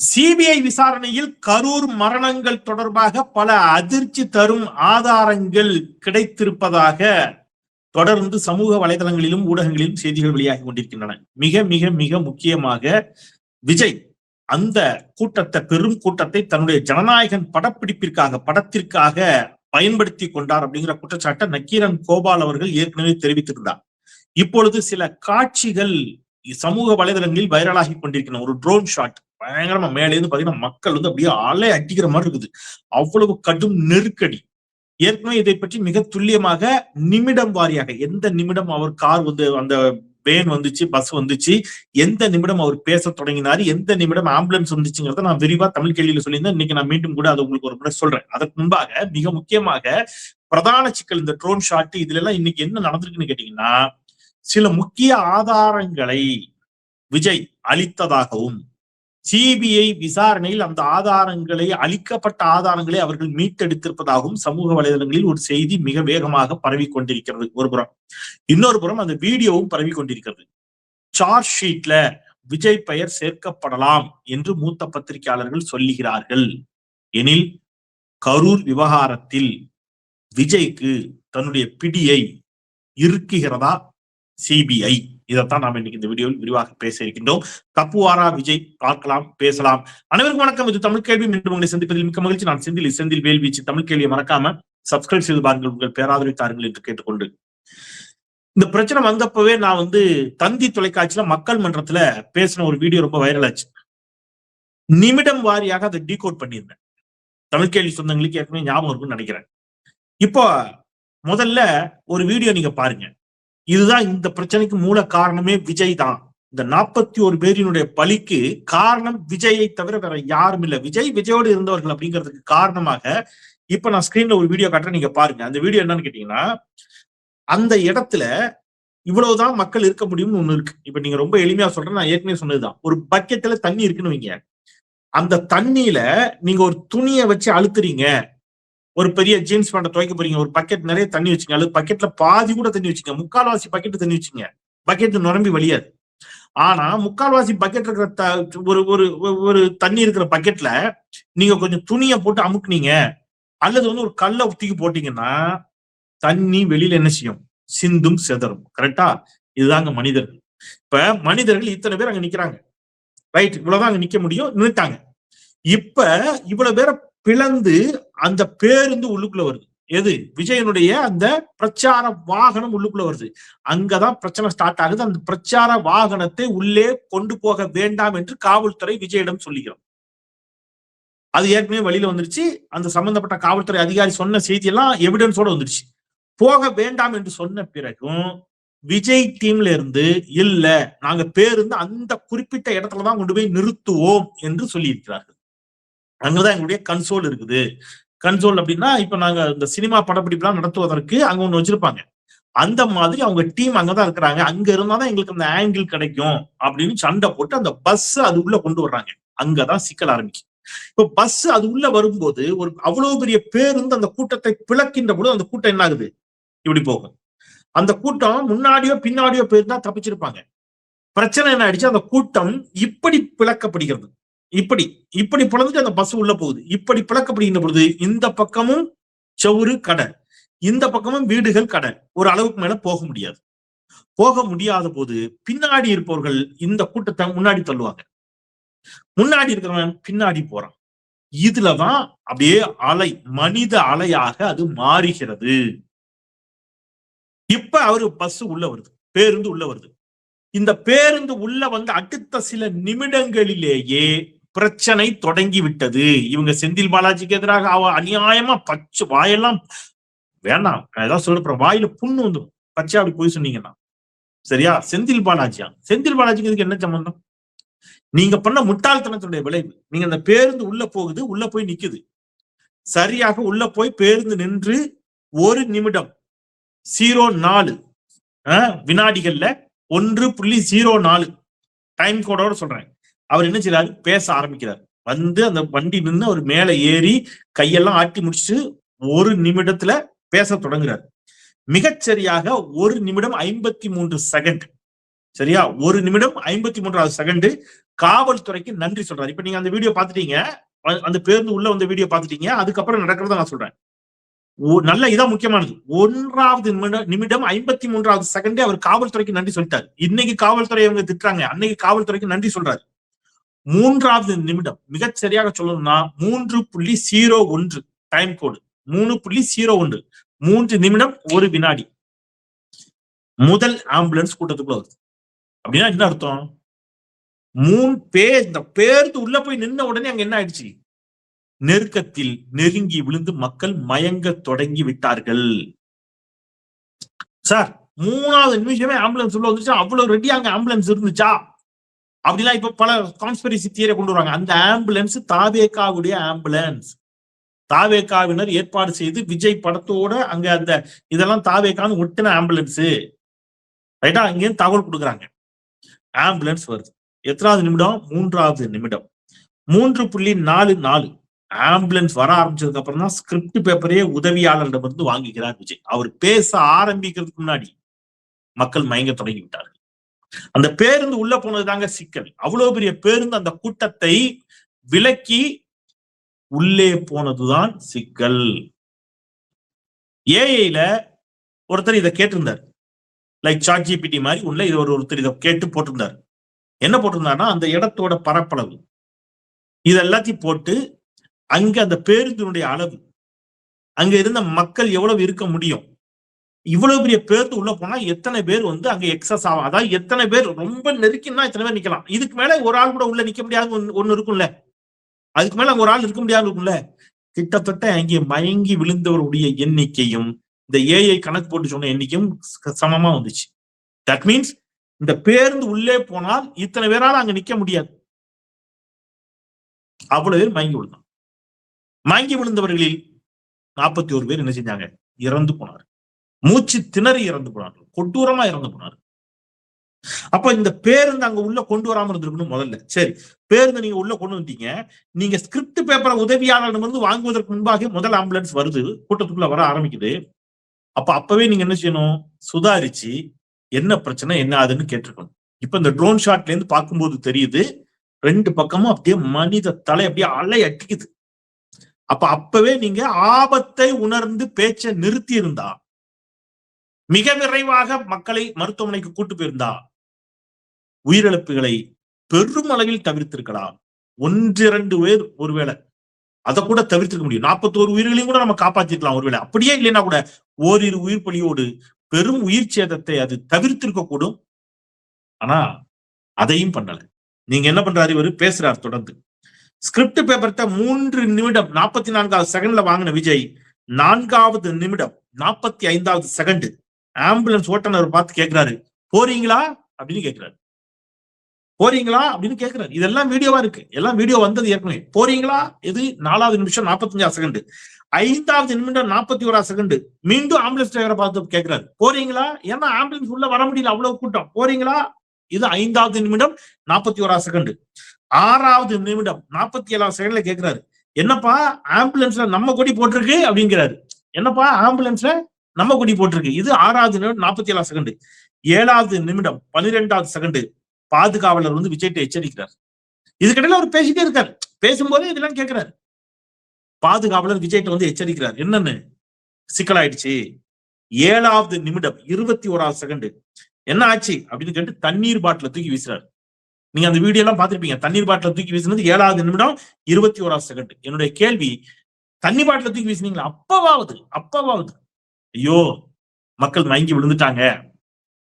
CBI விசாரணையில் கரூர் மரணங்கள் தொடர்பாக பல அதிர்ச்சி தரும் ஆதாரங்கள் கிடைத்திருப்பதாக தொடர்ந்து சமூக வலைதளங்களிலும் ஊடகங்களிலும் செய்திகள் வெளியாகி கொண்டிருக்கின்றன. மிக மிக மிக முக்கியமாக விஜய் அந்த கூட்டத்தை, பெரும் கூட்டத்தை தன்னுடைய ஜனநாயகன் படத்திற்காக பயன்படுத்தி கொண்டார் அப்படிங்கிற குற்றச்சாட்டை நக்கீரன் கோபால் அவர்கள் ஏற்கனவே தெரிவித்திருந்தார். இப்பொழுது சில காட்சிகள் சமூக வலைதளங்களில் வைரலாகி கொண்டிருக்கின்றன. ஒரு ட்ரோன் ஷாட் பயங்கரமா மேலே இருந்து பாத்தீங்கன்னா மக்கள் அப்படியே அலை அடிக்கிற மாதிரி இருக்குது. அவ்வளவு கடும் நெருக்கடி. ஏற்கனவே இதை பற்றி மிக துல்லியமாக நிமிடம் வாரியாக எந்த நிமிடம் அவர் கார் அந்த வேன் வந்துச்சு, பஸ் வந்துச்சு, எந்த நிமிடம் அவர் பேச தொடங்கினாரு, எந்த நிமிடம் ஆம்புலன்ஸ் வந்துச்சுங்கிறத நான் விரிவா தமிழ் கேள்வியில சொல்லியிருந்தேன். இன்னைக்கு நான் மீண்டும் கூட அதை உங்களுக்கு ஒரு முறை சொல்றேன். அதற்கு முன்பாக மிக முக்கியமாக பிரதான சிக்கல் இந்த ட்ரோன் ஷாட். இதுல எல்லாம் இன்னைக்கு என்ன நடந்திருக்குன்னு கேட்டீங்கன்னா, சில முக்கிய ஆதாரங்களை விஜய் அளித்ததாகவும் சிபிஐ விசாரணையில் அந்த ஆதாரங்களை, அளிக்கப்பட்ட ஆதாரங்களை அவர்கள் மீட்டெடுத்திருப்பதாகவும் சமூக வலைதளங்களில் ஒரு செய்தி மிக வேகமாக பரவி கொண்டிருக்கிறது. ஒரு புறம். இன்னொரு புறம் அந்த வீடியோவும் பரவி கொண்டிருக்கிறது. சார்ஜ் ஷீட்ல விஜய் பெயர் சேர்க்கப்படலாம் என்று மூத்த பத்திரிகையாளர்கள் சொல்லுகிறார்கள். எனில் கரூர் விவகாரத்தில் விஜய்க்கு தன்னுடைய பிடியை இருக்குகிறதா சிபிஐ? இதைத்தான் நாம் இன்னைக்கு இந்த வீடியோவில் விரிவாக பேச இருக்கின்றோம். தப்புவாரா விஜய்? பார்க்கலாம், பேசலாம். அனைவருக்கும் வணக்கம். இது தமிழ் கேள்வி. மீண்டும் உங்களை சந்திப்பதில் மிக்க மகிழ்ச்சி. நான் செந்தில் வேல்வீச்சு. தமிழ் கேள்வியை மறக்காம சப்ஸ்கிரைப் செய்து பாருங்கள், உங்கள் பேராதரவை தாருங்கள் என்று கேட்டுக்கொண்டு, இந்த பிரச்சனை வந்தப்பவே நான் தந்தி தொலைக்காட்சியில மக்கள் மன்றத்துல பேசின ஒரு வீடியோ ரொம்ப வைரல் ஆச்சு. நிமிடம் வாரியாக அதை டீகோட் பண்ணியிருந்தேன். தமிழ் கேள்வி சொந்தங்களுக்கு ஏற்கனவே ஞாபகம் இருக்குன்னு நினைக்கிறேன். இப்போ முதல்ல ஒரு வீடியோ நீங்க பாருங்க. இதுதான் இந்த பிரச்சனைக்கு மூல காரணமே விஜய் தான். இந்த 41 பேரினுடைய பலிக்கு காரணம் விஜயை தவிர வேற யாரும் இல்ல. விஜயோடு இருந்தவர்கள் அப்படிங்கிறதுக்கு காரணமாக இப்ப நான் ஸ்கிரீன்ல ஒரு வீடியோ காட்டுறேன், நீங்க பாருங்க. அந்த வீடியோ என்னன்னு கேட்டீங்கன்னா, அந்த இடத்துல இவ்வளவுதான் மக்கள் இருக்க முடியும்னு ஒண்ணு இருக்கு. இப்ப நீங்க ரொம்ப எளிமையா சொல்றேன், நான் ஏற்கனவே சொன்னதுதான். ஒரு பக்கெட்ல தண்ணி இருக்குன்னு வைங்க. அந்த தண்ணியில நீங்க ஒரு துணியை வச்சு அழுத்துறீங்க. ஒரு பெரிய ஜீன்ஸ் பேண்ட துவைக்க போறீங்க, ஒரு பக்கெட் நிறைய தண்ணி வச்சுங்க, அல்லது பக்கெட்ல பாதி கூட தண்ணி வச்சுங்க, முக்கால்வாசி பக்கெட் தண்ணி வச்சுங்க. பக்கெட் நிரம்பி வழியாது. ஆனா முக்கால்வாசி பக்கெட் இருக்கிற ஒரு தண்ணி இருக்கிற பக்கெட்ல நீங்க கொஞ்சம் துணியை போட்டு அமுக்குனீங்க, அல்லது ஒரு கல்லை தூக்கி போட்டீங்கன்னா தண்ணி வெளியில என்ன செய்யும்? சிந்தும் செதறும். கரெக்டா? இதுதாங்க மனிதர்கள். இப்ப மனிதர்கள் இத்தனை பேர் அங்க நிக்கிறாங்க, ரைட்? இவ்வளவுதான் அங்க நிக்க முடியும், நின்னுட்டாங்க. இப்ப இவ்வளவு பேரை பிளந்து அந்த பேருந்து உள்ளுக்குள்ள வருது. எது? விஜயனுடைய அந்த பிரச்சார வாகனம் உள்ளுக்குள்ள வருது. அங்கதான் பிரச்சனை ஸ்டார்ட் ஆகுது. அந்த பிரச்சார வாகனத்தை உள்ளே கொண்டு போக வேண்டாம் என்று காவல்துறை விஜயிடம் சொல்லுகிறோம். அது ஏற்கனவே வழியில வந்துருச்சு. அந்த சம்பந்தப்பட்ட காவல்துறை அதிகாரி சொன்ன செய்தி எல்லாம் எவிடன்ஸோட வந்துருச்சு. போக வேண்டாம் என்று சொன்ன பிறகும் விஜய் டீம்ல இருந்து இல்ல, நாங்க பேருந்து அந்த குறிப்பிட்ட இடத்துலதான் கொண்டு போய் நிறுத்துவோம் என்று சொல்லியிருக்கிறார்கள். அங்கதான் எங்களுடைய கன்சோல் இருக்குது. கன்சோல் அப்படின்னா, இப்ப நாங்க இந்த சினிமா படப்பிடிப்பு எல்லாம் நடத்துவதற்கு அங்க ஒண்ணு வச்சிருப்பாங்க. அந்த மாதிரி அவங்க டீம் அங்கதான் இருக்கிறாங்க. அங்க இருந்தாதான் எங்களுக்கு அந்த ஆங்கிள் கிடைக்கும் அப்படின்னு சண்டை போட்டு அந்த பஸ் அது உள்ள கொண்டு வர்றாங்க. அங்கதான் சிக்கல் ஆரம்பிக்கும். இப்ப பஸ் அது உள்ள வரும்போது ஒரு அவ்வளவு பெரிய பேருந்து அந்த கூட்டத்தை பிளக்கின்ற பொழுது அந்த கூட்டம் என்ன ஆகுது? இப்படி போகும். அந்த கூட்டம் முன்னாடியோ பின்னாடியோ போயிருந்தா தப்பிச்சிருப்பாங்க. பிரச்சனை என்ன ஆயிடுச்சு? அந்த கூட்டம் இப்படி பிளக்கப்படுகிறது. இப்படி பிளந்துட்டு அந்த பஸ் உள்ள போகுது. இப்படி பிளக்கப்படுகின்ற பொழுது இந்த பக்கமும் செவுரு கடை, இந்த பக்கமும் வீடுகள் கடை. ஒரு அளவுக்கு மேல போக முடியாத போது பின்னாடி இருப்பவர்கள் இந்த கூட்டத்தை முன்னாடி தள்ளுவாங்க. முன்னாடி இருக்கிறவன் பின்னாடி போறான். இதுலதான் அப்படியே அலை, மனித அலையாக அது மாறுகிறது. இப்ப அவரு பஸ் உள்ள வருது, பேருந்து உள்ள வருது. இந்த பேருந்து உள்ள வந்து அடுத்த சில நிமிடங்களிலேயே பிரச்சனை தொடங்கி விட்டது. இவங்க செந்தில் பாலாஜிக்கு எதிராக அநியாயமா பச்சை வாயெல்லாம் வேணாம், நான் ஏதாவது சொல்றேன், வாயில புண்ணு வந்துடும் பச்சை அப்படி போய் சொன்னீங்கன்னா. சரியா? செந்தில் பாலாஜிக்கு இதுக்கு என்ன சம்பந்தம்? நீங்க பண்ண முட்டாள்தனத்துடைய விளைவு. நீங்க அந்த பேருந்து உள்ள போகுது, உள்ள போய் நிக்குது. சரியாக உள்ள போய் பேருந்து நின்று 1 நிமிடம் 04 வினாடிகள்ல 1.04 டைம் கோடோட சொல்றேன். அவர் என்ன செய்யறாரு? பேச ஆரம்பிக்கிறார். அந்த வண்டி நின்று அவர் மேல ஏறி கையெல்லாம் ஆட்டி முடிச்சுட்டு 1 நிமிடத்துல பேச தொடங்குறார். மிகச்சரியாக 1 நிமிடம் 53 செகண்ட். சரியா? 1 நிமிடம் 53வது செகண்ட் காவல்துறைக்கு நன்றி சொல்றாரு. இப்ப நீங்க அந்த வீடியோ பாத்துட்டீங்க, அந்த பேருந்து உள்ள வந்த வீடியோ பாத்துட்டீங்க. அதுக்கப்புறம் நடக்கிறத நான் சொல்றேன். நல்ல இதான் முக்கியமானது. 1வது நிமிடம் 53வது செகண்டே அவர் காவல்துறைக்கு நன்றி சொல்லிட்டாரு. இன்னைக்கு காவல்துறை அவங்க திட்டுறாங்க, அன்னைக்கு காவல்துறைக்கு நன்றி சொல்றாரு. 3வது நிமிடம் மிகச் சரியாக சொல்லணும்னா 3.01 டைம் கோடு 3.01 3 நிமிடம் 1 வினாடி முதல் ஆம்புலன்ஸ் கூட்டத்துக்குள்ள வருது. அப்படின்னா என்ன அர்த்தம்? இந்த பேருந்து உள்ள போய் நின்ன உடனே அங்க என்ன ஆயிடுச்சு? நெருக்கத்தில் நெருங்கி விழுந்து மக்கள் மயங்க தொடங்கி விட்டார்கள். சார் 3வது நிமிஷமே ஆம்புலன்ஸ் உள்ள வந்துச்சா? அவ்வளவு ரெடியா அங்க ஆம்புலன்ஸ் இருந்துச்சா? அப்படிலாம் இப்ப பல கான்ஸ்பிரசி தியரி கொண்டு வருவாங்க. அந்த ஆம்புலன்ஸ் தாவேகாவுடைய ஆம்புலன்ஸ். தாவேகாவினர் ஏற்பாடு செய்து விஜய் படத்தோட அங்க அந்த இதெல்லாம் தாவேகான்னு ஒட்டின ஆம்புலன்ஸ். ரைட்டா? இங்கேயும் தகவல் கொடுக்குறாங்க. ஆம்புலன்ஸ் வருது. எத்தனாவது நிமிடம்? 3வது நிமிடம் 3.44 ஆம்புலன்ஸ் வர ஆரம்பிச்சதுக்கு அப்புறம் தான் ஸ்கிரிப்ட் பேப்பரே உதவியாளரிடமிருந்து வாங்கிக்கிறார் விஜய். அவர் பேச ஆரம்பிக்கிறதுக்கு முன்னாடி மக்கள் மயங்க தொடங்கி விட்டார்கள். அந்த பேருந்து உள்ள போனதுதாங்க சிக்கல். அவ்வளவு பெரிய பேருந்து அந்த கூட்டத்தை விலக்கி உள்ளே போனதுதான் சிக்கல். ஏஐல ஒருத்தர் இதை கேட்டிருந்தார், லைக் ChatGPT மாதிரி உள்ள இது ஒருத்தர் இதை கேட்டு போட்டிருந்தார். என்ன போட்டிருந்தாருன்னா, அந்த இடத்தோட பரப்பளவு இது எல்லாத்தையும் போட்டு அங்க அந்த பேருந்தினுடைய அளவு, அங்க இருந்த மக்கள் எவ்வளவு இருக்க முடியும், இவ்வளவு பெரிய பேருந்து உள்ள போனா எத்தனை பேர் அங்க எக்ஸஸ் ஆகும், அதாவது எத்தனை பேர் ரொம்ப நெருக்கினா எத்தனை பேர் நிக்கலாம், இதுக்கு மேல ஒரு ஆள் கூட உள்ள நிக்க முடியாது ஒண்ணு இருக்கும்ல, அதுக்கு மேல அங்க ஒரு ஆள் இருக்க முடியாது இருக்கும்ல. கிட்டத்தட்ட அங்கே மயங்கி விழுந்தவருடைய எண்ணிக்கையும் இந்த ஏஐ கணக்கு போட்டு சொன்ன எண்ணிக்கையும் சமமா வந்துச்சு. தட் மீன்ஸ் இந்த பேருந்து உள்ளே போனால் இத்தனை பேரால அங்க நிக்க முடியாது. அவ்வளவு பேர் மயங்கி விழுந்தான். மயங்கி விழுந்தவர்களில் 41 பேர் என்ன செஞ்சாங்க? இறந்து போனார். மூச்சு திணறி இறந்து போனார்கள். கொடூரமா இறந்து போனார். அப்ப இந்த பேருந்து அங்க உள்ள கொண்டு வராம இருந்திருக்கணும் முதல்ல. சரி, பேருந்து நீங்க உள்ள கொண்டு வந்தீங்க, நீங்க ஸ்கிரிப்ட் பேப்பரை உதவியாளரிடமிருந்து வாங்குவதற்கு முன்பாக முதல் ஆம்புலன்ஸ் வருது, கூட்டத்துக்குள்ள வர ஆரம்பிக்குது. அப்பவே நீங்க என்ன செய்யணும்? சுதாரிச்சு என்ன பிரச்சனை என்ன ஆகுதுன்னு கேட்டிருக்கணும். இப்ப இந்த ட்ரோன் ஷாட்ல இருந்து பார்க்கும்போது தெரியுது, 2 பக்கமும் அப்படியே மனித தலை அப்படியே அலை அடிக்குது. அப்பவே நீங்க ஆபத்தை உணர்ந்து பேச்சை நிறுத்தி இருந்தா, மிக விரைவாக மக்களை மருத்துவமனைக்கு கூட்டு போயிருந்தா, உயிரிழப்புகளை பெரும் அளவில் தவிர்த்திருக்கலாம். 1-2 பேர் ஒருவேளை அதை கூட தவிர்த்திருக்க முடியும். 41 உயிர்களையும் கூட நம்ம காப்பாற்றிருக்கலாம் ஒருவேளை. அப்படியே இல்லைன்னா கூட ஓரிரு உயிர் பலியோடு பெரும் உயிர் சேதத்தை அது தவிர்த்திருக்க கூடும். ஆனா அதையும் பண்ணல. நீங்க என்ன பண்றாரு? இவரு பேசுறாரு தொடர்ந்து. ஸ்கிரிப்ட் பேப்பர்ட்ட 3 நிமிடம் 44வது செகண்ட்ல வாங்கின விஜய் 4வது நிமிடம் 45வது செகண்ட் ஆம்புலன்ஸ் ஓட்டுநர் பார்த்து கேட்கிறாரு, போறீங்களா அப்படின்னு கேட்கிறாரு. போறீங்களா அப்படின்னு கேட்கிறாரு. இதெல்லாம் வீடியோவா இருக்கு, எல்லாம் வீடியோ வந்தது ஏற்கனவே. போறீங்களா? இது 4வது நிமிஷம் 45வது செகண்ட். 5வது நிமிடம் 41வது செகண்ட் மீண்டும் ஆம்புலன்ஸ் டிரைவரை பார்த்து கேட்கிறாரு, போறீங்களா? ஏன்னா ஆம்புலன்ஸ் உள்ள வர முடியல, அவ்வளவு கூட்டம். போறீங்களா? இது 5வது நிமிடம் 41வது செகண்ட். 6வது நிமிடம் 47வது செகண்ட்ல கேட்கிறாரு, என்னப்பா ஆம்புலன்ஸ்ல நம்ம கொடி போட்டிருக்கு அப்படிங்கிறாரு. என்னப்பா ஆம்புலன்ஸ்ல நம்ம கொடி போட்டிருக்கு. இது 6வது நிமிடம் 47வது செகண்ட். 7வது நிமிடம் 12வது செகண்ட் பாதுகாவலர் விஜய்ட்ட எச்சரிக்கிறார். இதுக்கிடையில அவர் பேசிட்டே இருக்காரு. பேசும்போதே இதெல்லாம் கேட்கிறாரு. பாதுகாவலர் விஜய்ட்ட எச்சரிக்கிறார், என்னன்னு சிக்கலாயிடுச்சு. 7வது நிமிடம் 21வது செகண்ட் என்ன ஆச்சு அப்படின்னு கேட்டு தண்ணீர் பாட்டில தூக்கி வீசுறாரு. நீங்க அந்த வீடியோ எல்லாம் பார்த்திருப்பீங்க. தண்ணீர் பாட்டில தூக்கி வீசினது 7வது நிமிடம் 21வது செகண்ட். என்னுடைய கேள்வி, தண்ணி பாட்டில தூக்கி வீசினீங்களா? அப்பவாவது ஐயோ மக்கள் மயங்கி விழுந்துட்டாங்க,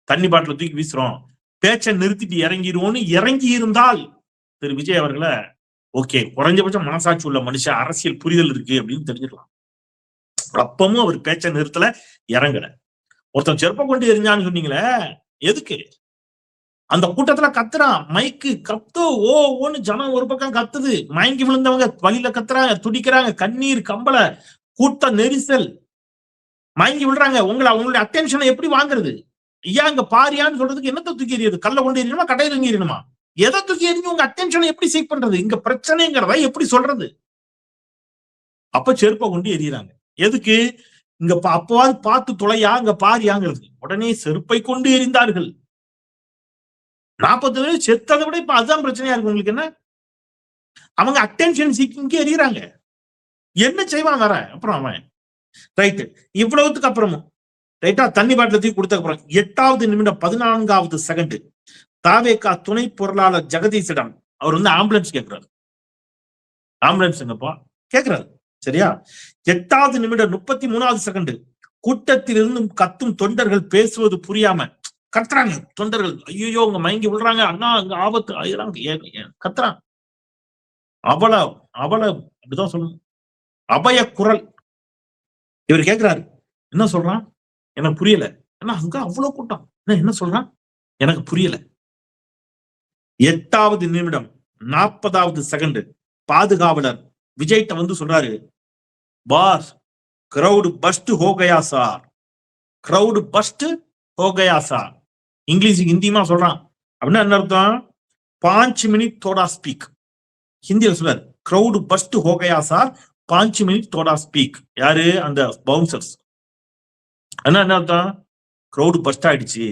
தண்ணி பாட்டில தூக்கி வீசுறோம், பேச்சை நிறுத்திட்டு இறங்கிடுவோம்னு இறங்கி இருந்தால் திரு விஜய் அவர்களை ஓகே, குறைஞ்சபட்சம் மனசாட்சி உள்ள மனுஷன், அரசியல் புரிதல் இருக்கு அப்படின்னு தெரிஞ்சுக்கலாம். அப்பமும் அவர் பேச்சை நிறுத்தல, இறங்கல. ஒருத்தன் செருப்ப கொண்டு எரிஞ்சான்னு சொன்னீங்களே, எதுக்கு? அந்த கூட்டத்துல கத்துறான், மைக்கு கத்து, ஓன்னு ஜனம் ஒரு பக்கம் கத்துது, மயங்கி விழுந்தவங்க வழியில கத்துறாங்க, துடிக்கிறாங்க, கண்ணீர் கம்பள, கூட்ட நெரிசல், மயங்கி விழுறாங்க. அவங்களுடைய அட்டென்ஷனை எப்படி வாங்குறது? ஐயா அங்க பாரியான்னு சொல்றதுக்கு என்னத்தை தூக்கி எறியது? கல்ல கொண்டு எறியணுமா, கடையில தூக்கி எறியணுமா? எதை தூக்கி எறிஞ்சு உங்க அட்டென்ஷனை எப்படி சீக் பண்றது? இங்க பிரச்சனைங்கிறத எப்படி சொல்றது? அப்ப செருப்பை கொண்டு எறியறாங்க. எதுக்கு? இங்க அப்பவாது பார்த்து தொலையா, இங்க பாரியாங்கிறது. உடனே செருப்பை கொண்டு எறிந்தார்கள். 40 செத்ததை விட இப்ப அதுதான் பிரச்சனையா இருக்கு. உங்களுக்கு என்ன? அவங்க அட்டென்ஷன் சீக்கிங்க்கு எறிகிறாங்க. என்ன செய்வான் வேற? அப்புறம் அவன் ரைட் இவ்வளவுக்கு அப்புறமும் ரைட்டா தண்ணி பாட்டில தூக்கி கொடுத்த அப்புறம் 8வது நிமிடம் 14வது செகண்ட் தாவேகா துணை பொருளாளர் ஜெகதீஷிடம் அவர் ஆம்புலன்ஸ் கேட்கிறாரு. ஆம்புலன்ஸ் எங்கப்பா கேட்கிறாரு. சரியா? 8வது நிமிடம் 33வது செகண்ட் கூட்டத்தில் இருந்தும் கத்தும் தொண்டர்கள் பேசுவது புரியாம கத்துறாங்க. தொண்டர்கள் ஐயோ உங்க மயங்கி விடுறாங்க, அண்ணா அங்க ஆபத்து கத்துறாங்க. அவ்வளவு அப்படிதான் சொல்லணும். அபய குரல். இவர் கேட்கிறாரு, என்ன சொல்றான் எனக்கு புரியல. ஏன்னா அங்க அவ்வளவு கூட்டம், என்ன சொல்றான் எனக்கு புரியல. 8வது நிமிடம் 40வது செகண்ட் பாதுகாவலர் விஜய்ட்ட சொல்றாரு, பாஸ் கிரவுட் பஸ்ட் ஹோ கயா சார், கிரவுட் பஸ்ட் ஹோ கயா சார். இங்கிலீஷ் ஹிந்திமா சொல்றான். அப்படின்னா என்ன அர்த்தம்? 5 மினிட் தோடா ஸ்பீக். ஹிந்தியில சொல்றாரு, கிரவுட் பஸ்ட் ஹோ கயா சார் 5 மினிட் தோடா ஸ்பீக். யாரு? அந்த பவுன்சர்ஸ். என்ன அர்த்தம்? கிரவுட் பஸ்ட் ஆயிடுச்சு,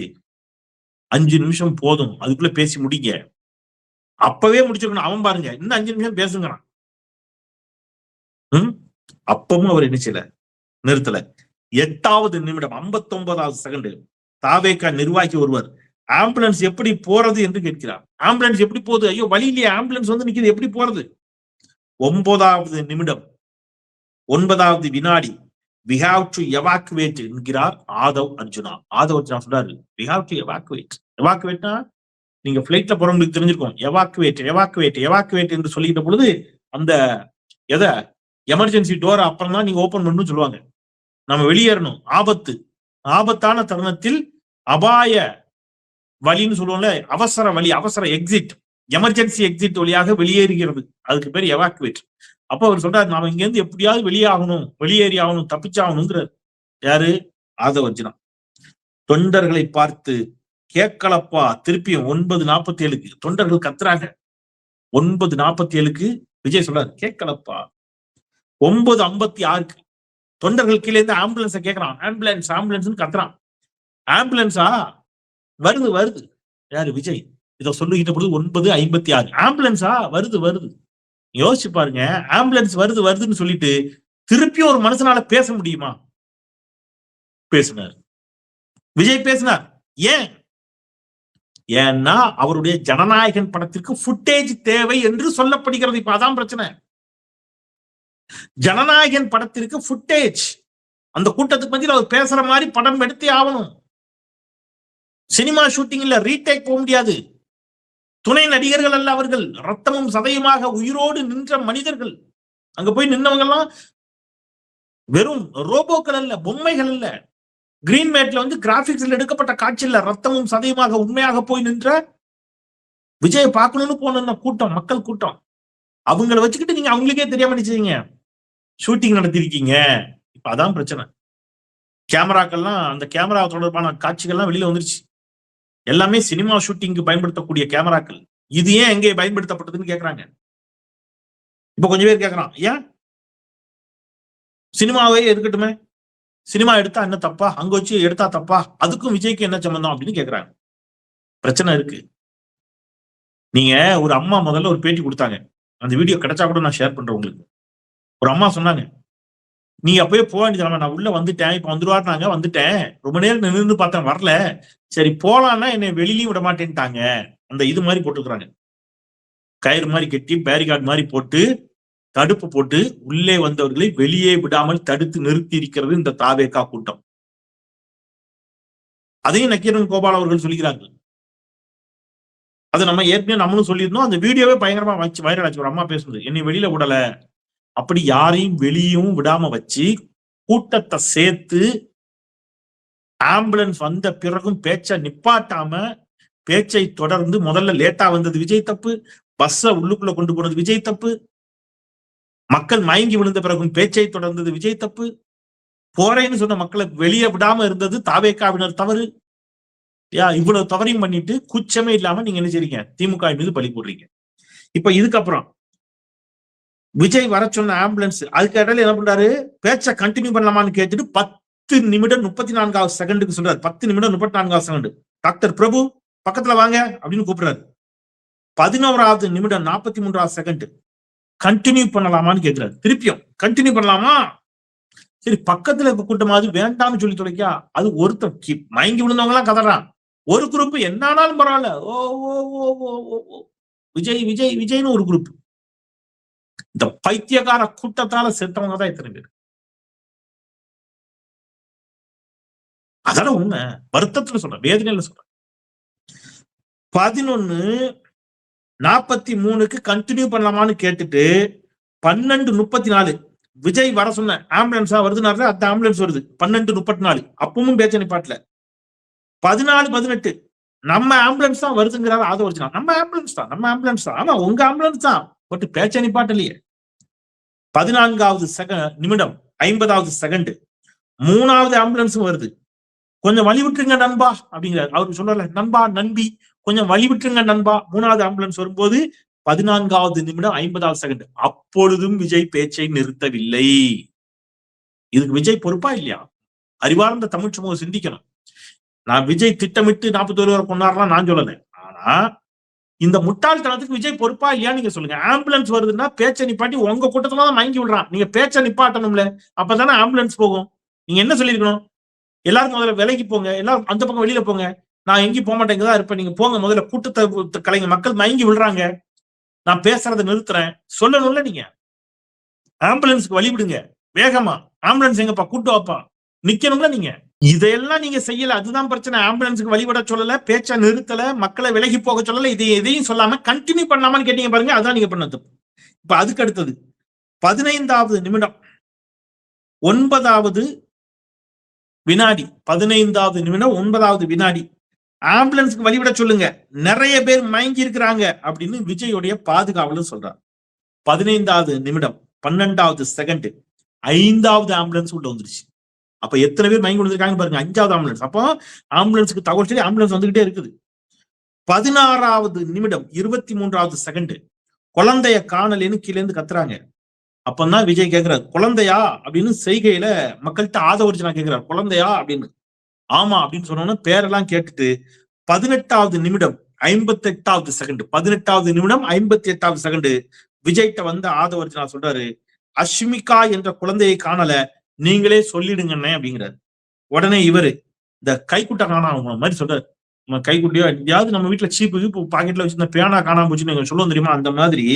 5 நிமிஷம் போதும், அதுக்குள்ள பேசி முடிங்க. அப்பவே முடிச்சிருக்கணும். அவன் பாருங்க இன்னும் 5 நிமிஷம் பேசுங்கிறான். அப்பவும் அவர் என்ன செய்யல, நிறுத்தல. 8வது நிமிடம் 59வது செகண்ட் தாவேகா நிர்வாகி ஒருவர் ஆம்புலன்ஸ் எப்படி போறது என்று கேட்கிறார். ஆம்புலன்ஸ் எப்படி போகுது? ஐயோ வழி இல்லையா, ஆம்புலன்ஸ் நிக்குது, எப்படி போறது? 9வது நிமிடம் 9வது வினாடி we have to evacuate என்கிறார் ஆதவ் அர்ஜுனா. ஆதவ் அர்ஜுனா சொல்றாரு, we have to evacuate. எவாக்குவேட்னா நீங்க பிளைட்ல போறவங்களுக்கு தெரிஞ்சிருக்கும். எவாக்குவேட் என்று சொல்லிட்ட பொழுது அந்த எதை எமர்ஜென்சி டோர் அப்புறம் தான் நீங்க ஓபன் பண்ணணும்னு சொல்லுவாங்க. நம்ம வெளியேறணும். ஆபத்தான தருணத்தில் அபாய வழின்னு சொல்லுவோம்ல, அவசர வழி, அவசர எக்ஸிட், எமர்ஜென்சி எக்ஸிட் வழியாக வெளியேறுகிறது. அதுக்கு பேர் எவாக்குவேட். அப்ப அவர் சொல்றாரு, நாம இங்க இருந்து எப்படியாவது வெளியேறி ஆகணும், தப்பிச்சாகணுங்கிறார். யாரு? ஆதவ் அர்ஜுனா. தொண்டர்களை பார்த்து கேட்கலப்பா. திருப்பியும் 9:47 தொண்டர்கள் கத்துறாங்க. 9:47 விஜய் சொல்றாரு, கேட்கலப்பா. 9:56 தொண்டர்கள் கீழே இருந்து ஆம்புலன்ஸ கேட்கறான். ஆம்புலன்ஸ் கத்துறான். ஆம்புலன்ஸா? வருது. யாரு? விஜய். இத சொல்லிக்கிட்ட பொழுது 9:56 ஆம்புலன்ஸா? வருது. யோசிச்சு பாருங்க, ஆம்புலன்ஸ் வருதுன்னு சொல்லிட்டு திருப்பி ஒரு மனுஷனால பேச முடியுமா? பேசினார் விஜய், பேசினார். ஏன்னா அவருடைய ஜனநாயகன் படத்திற்கு ஃபுட்டேஜ் தேவை என்று சொல்லப்படுகிறது. இப்ப அதான் பிரச்சனை. ஜனநாயகன் படத்திற்கு ஃபுட்டேஜ், அந்த கூட்டத்துக்கு மத்தியில் அவர் பேசுற மாதிரி படம் எடுத்தே ஆகணும். சினிமா ஷூட்டிங்ல ரீடேக் போக முடியாது. துணை நடிகர்கள் அல்ல அவர்கள், ரத்தமும் சதையுமாக உயிரோடு நின்ற மனிதர்கள். அங்க போய் நின்றவங்க எல்லாம் வெறும் ரோபோக்கள் அல்ல, பொம்மைகள் அல்ல. கிரீன் மேட்ல கிராபிக்ஸ்ல எடுக்கப்பட்ட காட்சியில ரத்தமும் சதையுமாக உண்மையாக போய் நின்ற விஜய பார்க்கணும்னு போன கூட்டம், மக்கள் கூட்டம். அவங்களை வச்சுக்கிட்டு நீங்க அவங்களுக்கே தெரியாம நினைச்சீங்க ஷூட்டிங் நடத்திருக்கீங்க. இப்ப அதான் பிரச்சனை. கேமராக்கள்லாம், அந்த கேமரா தொடர்பான காட்சிகள்லாம் வெளியில வந்துருச்சு. எல்லாமே சினிமா ஷூட்டிங்கு பயன்படுத்தக்கூடிய கேமராக்கள். இது ஏன் எங்கே பயன்படுத்தப்பட்டதுன்னு கேக்குறாங்க. இப்ப கொஞ்சம் பேர் கேக்குறான், ஏன் சினிமாவே இருக்கட்டுமே, சினிமா எடுத்தா என்ன தப்பா, அங்க வச்சு எடுத்தா தப்பா, அதுக்கும் விஜய்க்கு என்ன சம்பந்தம் அப்படின்னு கேக்குறாங்க. பிரச்சனை இருக்கு. நீங்க ஒரு அம்மா முதல்ல ஒரு பேட்டி கொடுத்தாங்க, அந்த வீடியோ கிடைச்சா கூட நான் ஷேர் பண்றேன் உங்களுக்கு. ஒரு அம்மா சொன்னாங்க, நீங்க அப்பயே போக வேண்டியது, நான் உள்ள வந்துட்டேன், இப்ப வந்துருவாருனாங்க, வந்துட்டேன், ரொம்ப நேரம் நின்று பார்த்தேன், வரல, சரி போலான்னா என்னை வெளியிலயும் விட மாட்டேன்ட்டாங்க. அந்த இது மாதிரி போட்டுக்கிறாங்க, கயிறு மாதிரி கட்டி பேரிகார்டு மாதிரி போட்டு தடுப்பு போட்டு உள்ளே வந்தவர்களை வெளியே விடாமல் தடுத்து நிறுத்தி இருக்கிறது இந்த தாவேகா கூட்டம். அதையும் நக்கீரன் கோபால் அவர்கள் சொல்கிறார்கள். அதை நம்ம ஏற்கனவே நம்மளும் சொல்லியிருந்தோம். அந்த வீடியோவே பயங்கரமா வச்சு வைரல் ஆச்சு. ஒரு அம்மா பேசுறது, என்னை வெளியில விடல, அப்படி யாரையும் வெளியும் விடாம வச்சு கூட்டத்தை சேர்த்து ஆம்புலன்ஸ் வந்த பிறகும் பேச்சை நிப்பாட்டாம பேச்சை தொடர்ந்து, முதல்ல லேட்டா வந்தது விஜய் தப்பு, பஸ்ஸ உள்ளுக்குள்ள கொண்டு போனது விஜய் தப்பு, மக்கள் மயங்கி விழுந்த பிறகும் பேச்சை தொடர்ந்தது விஜய் தப்பு, போறேன்னு சொன்ன மக்களை வெளியே விடாம இருந்தது தாவேகாவினர் தவறு. இவ்வளவு தவறையும் பண்ணிட்டு கூச்சமே இல்லாம நீங்க என்ன செய்றீங்க, திமுக மீது பழி போடுறீங்க. இப்ப இதுக்கப்புறம் விஜய் வர சொன்ன ஆம்புலன்ஸ், அதுக்கு இடையில என்ன பண்றாரு, பேச்சை கண்டினியூ பண்ணலாமான்னு கேட்டுட்டு 10 நிமிடம் 34வது செகண்டுக்கு சொல்றாரு. 10 நிமிடம் 34வது செகண்ட். டாக்டர் பிரபு பக்கத்துல வாங்க அப்படின்னு கூப்பிடுறாரு. 11வது நிமிடம் 43வது செகண்ட் கண்டினியூ பண்ணலாமான்னு கேட்கிறாரு. திருப்பியும் கண்டினியூ பண்ணலாமா? சரி, பக்கத்துல இருக்க கூட்டமாவது வேண்டாம்னு சொல்லி தொலைக்கா. அது ஒருத்தர் மயங்கி விழுந்தவங்க எல்லாம் கதறான். ஒரு குரூப் என்ன ஆனாலும் பரவாயில்ல, ஓ ஓ ஓ ஓ ஓ விஜய் விஜய் விஜய்னு ஒரு குரூப். இந்த பைத்தியக்கார கூட்டத்தால செத்தவங்க தான் எத்தனை பேர். அதான உண்மை. வருத்தத்துல சொல்றேன், வேதனையில சொல்றேன். 11:43 கண்டினியூ பண்ணலாமான்னு கேட்டுட்டு 12:34 விஜய் வர சொன்ன ஆம்புலன்ஸா வருதுனால அந்த ஆம்புலன்ஸ் வருது. 12:34 அப்பவும் பேச்ச நிப்பாட்டல. 14:18 நம்ம ஆம்புலன்ஸ் தான் வருதுங்கிறாரு ஆதவர்ஜனா. நம்ம ஆம்புலன்ஸ் தான், நம்ம ஆம்புலன்ஸ் தான். ஆமா, உங்க ஆம்புலன்ஸ் தான், பட் பேச்ச நிப்பாட்டலையே. 14வது நிமிடம் 50வது செகண்ட் 3வது ஆம்புலன்ஸும் வருது. கொஞ்சம் வழி விட்டுருங்க நண்பா அப்படிங்கிறாரு. அவருக்கு சொல்றல, நண்பா நண்பி கொஞ்சம் வழி விட்டுருங்க நண்பா. 3வது ஆம்புலன்ஸ் வரும்போது 14வது நிமிடம் 50வது செகண்ட். அப்பொழுதும் விஜய் பேச்சை நிறுத்தவில்லை. இதுக்கு விஜய் பொறுப்பா இல்லையா? அறிவார்ந்த தமிழ் சமூகம் சிந்திக்கணும். நான் விஜய் திட்டமிட்டு 41 பேரை கொண்டாடலாம் நான் சொல்லல. ஆனா இந்த முட்டாள்தனத்துக்கு விஜய் பொறுப்பா இல்லையா நீங்க சொல்லுங்க. ஆம்புலன்ஸ் வருதுன்னா பேச்சை நிப்பாட்டி உங்க கூட்டத்துல தான் மயங்கி விடுறான். நீங்க பேச்சை நிப்பாட்டணும்ல, அப்பதானே ஆம்புலன்ஸ் போகும். நீங்க என்ன சொல்லிருக்கணும்? எல்லாருக்கும் முதல்ல விலைக்கு போங்க, எல்லாரும் அந்த பக்கம் வெளியில போங்க, நான் எங்கேயும் போக மாட்டேன், இங்கதான் இருப்பேன், நீங்க போங்க, முதல்ல கூட்டத்தை கலைங்க, மக்கள் மயங்கி விடுறாங்க, நான் பேசுறதை நிறுத்துறேன் சொல்லணும்ல. நீங்க ஆம்புலன்ஸ்க்கு வழி விடுங்க வேகமா, ஆம்புலன்ஸ் எங்கப்பா கூட்டு வாப்பா நிக்கணும்ல. நீங்க இதையெல்லாம் நீங்க செய்யல, அதுதான் பிரச்சனை. ஆம்புலன்ஸுக்கு வழிபட சொல்லல, பேச்ச நிறுத்தல, மக்களை விலகி போக சொல்லல, எதையும் சொல்லாம கண்டினியூ பண்ணலாமான்னு கேட்டீங்க பாருங்க, அதான் நீங்க பண்ணது. இப்ப அதுக்கு அடுத்தது 15வது நிமிடம் 9வது வினாடி 15வது நிமிடம் 9வது வினாடி ஆம்புலன்ஸ்க்கு வழிவிட சொல்லுங்க, நிறைய பேர் மயங்கி இருக்கிறாங்க அப்படின்னு விஜயோடைய பாதுகாவலர் சொல்றார். 15வது நிமிடம் 12வது செகண்ட் 5வது ஆம்புலன்ஸ் உள்ள வந்துருச்சு. அப்ப எத்தனை பேர் மயங்கி விழுந்திருக்காங்க பாருங்க, 5வது ஆம்புலன்ஸ். அப்போ ஆம்புலன்ஸுக்கு தகவல் சொல்லி ஆம்புலன்ஸ் வந்துகிட்டே இருக்குது. 16வது நிமிடம் 23வது செகண்ட் குழந்தைய காணலேன்னு கீழே இருந்து கத்துறாங்க. அப்பதான் விஜய் கேட்கிறார், குழந்தையா அப்படின்னு செய்கையில மக்கள்கிட்ட ஆதவர்ஜனா கேட்கிறார், குழந்தையா அப்படின்னு. ஆமா அப்படின்னு சொன்னோன்னு பேரெல்லாம் கேட்டுட்டு 18வது நிமிடம் 58வது செகண்ட் 18வது நிமிடம் 58வது செகண்ட் விஜய்கிட்ட வந்து ஆதவர்ஜனா சொல்றாரு, அஷ்மிகா என்ற குழந்தையை காணல, நீங்களே சொல்லிடுங்கண்ணே அப்படிங்கிறாரு. உடனே இவரு இந்த கைக்குட்டை காணாம மாதிரி சொல்றாரு, கைக்குட்டியோ எங்கேயாவது நம்ம வீட்டுல சீப்பு பாக்கெட்ல வச்சிருந்த பேனா காணாம போச்சுன்னு நீங்க சொல்லுவோம் தெரியுமா, அந்த மாதிரி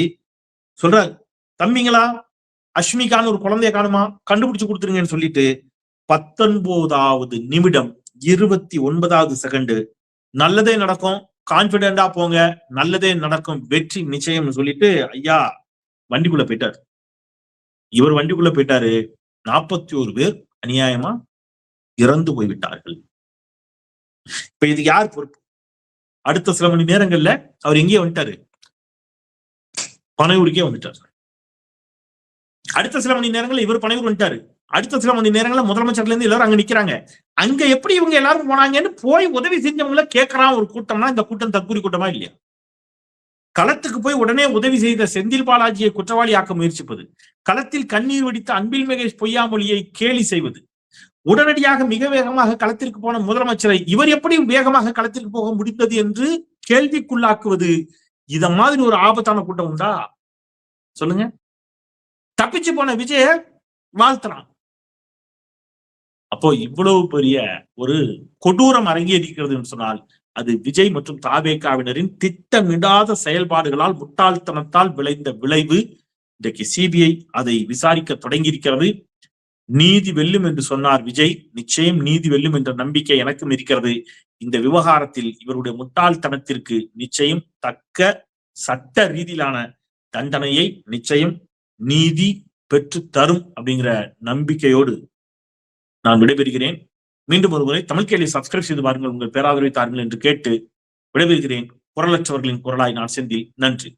சொல்றாரு. தம்பிங்களா, அஷ்மிகான்னு ஒரு குழந்தைய காணுமா, கண்டுபிடிச்சு கொடுத்துருங்கன்னு சொல்லிட்டு 19வது நிமிடம் 29வது செகண்ட் நல்லதே நடக்கும், கான்பிடென்டா போங்க, நல்லதே நடக்கும், வெற்றி நிச்சயம்னு சொல்லிட்டு ஐயா வண்டிக்குள்ள போயிட்டாரு. இவர் வண்டிக்குள்ள போயிட்டாரு. 41 பேர் அநியாயமா இறந்து போய்விட்டார்கள். இப்ப இது யார் பொறுப்பு? அடுத்த சில மணி நேரங்கள்ல அவர் எங்கேயே வந்துட்டாரு, பனையூருக்கே வந்துட்டாரு. அடுத்த சில மணி நேரங்கள்ல இவர் பனையூர் வந்துட்டாரு. அடுத்த சில மணி நேரங்கள்ல முதலமைச்சர்ல இருந்து எல்லாரும் அங்க நிக்கிறாங்க. அங்க எப்படி இவங்க எல்லாரும் போனாங்கன்னு போய் உதவி செஞ்சவங்கள கேட்கறான் ஒரு கூட்டம்னா இந்த கூட்டம் தற்கூரி கூட்டமா இல்லையா? களத்துக்கு போய் உடனே உதவி செய்த செந்தில் பாலாஜியை குற்றவாளியாக்க முயற்சிப்பது, களத்தில் கண்ணீர் வெடித்த அன்பில் மகேஷ் பொய்யாமொழியை கேலி செய்வது, உடனடியாக மிக வேகமாக களத்திற்கு போன முதலமைச்சரை இவர் எப்படி வேகமாக களத்திற்கு போக முடிந்தது என்று கேள்விக்குள்ளாக்குவது, இத மாதிரி ஒரு ஆபத்தான கூட்டம் உண்டா சொல்லுங்க? தப்பிச்சு போன விஜய வாழ்த்துறான். அப்போ இவ்வளவு பெரிய ஒரு கொடூரம் அரங்கேறிக்கிறது சொன்னால் அது விஜய் மற்றும் தாவேகாவினரின் திட்டமிடாத செயல்பாடுகளால், முட்டாள்தனத்தால் விளைந்த விளைவு. இன்றைக்கு சிபிஐ அதை விசாரிக்க தொடங்கியிருக்கிறது. நீதி வெல்லும் என்று சொன்னார் விஜய். நிச்சயம் நீதி வெல்லும் என்ற நம்பிக்கை எனக்கும் இருக்கிறது. இந்த விவகாரத்தில் இவருடைய முட்டாள்தனத்திற்கு நிச்சயம் தக்க சட்ட ரீதியிலான தண்டனையை நிச்சயம் நீதி பெற்று தரும் அப்படிங்கிற நம்பிக்கையோடு நான் விடைபெறுகிறேன். மீண்டும் ஒருமுறை தமிழ் கேள்வி சப்ஸ்கிரைப் செய்து பாருங்கள், உங்கள் பேராதரவை தாருங்கள் என்று கேட்டு விடைபெறுகிறேன். குரலற்றவர்களின் குரலாய் நான் செந்தில். நன்றி.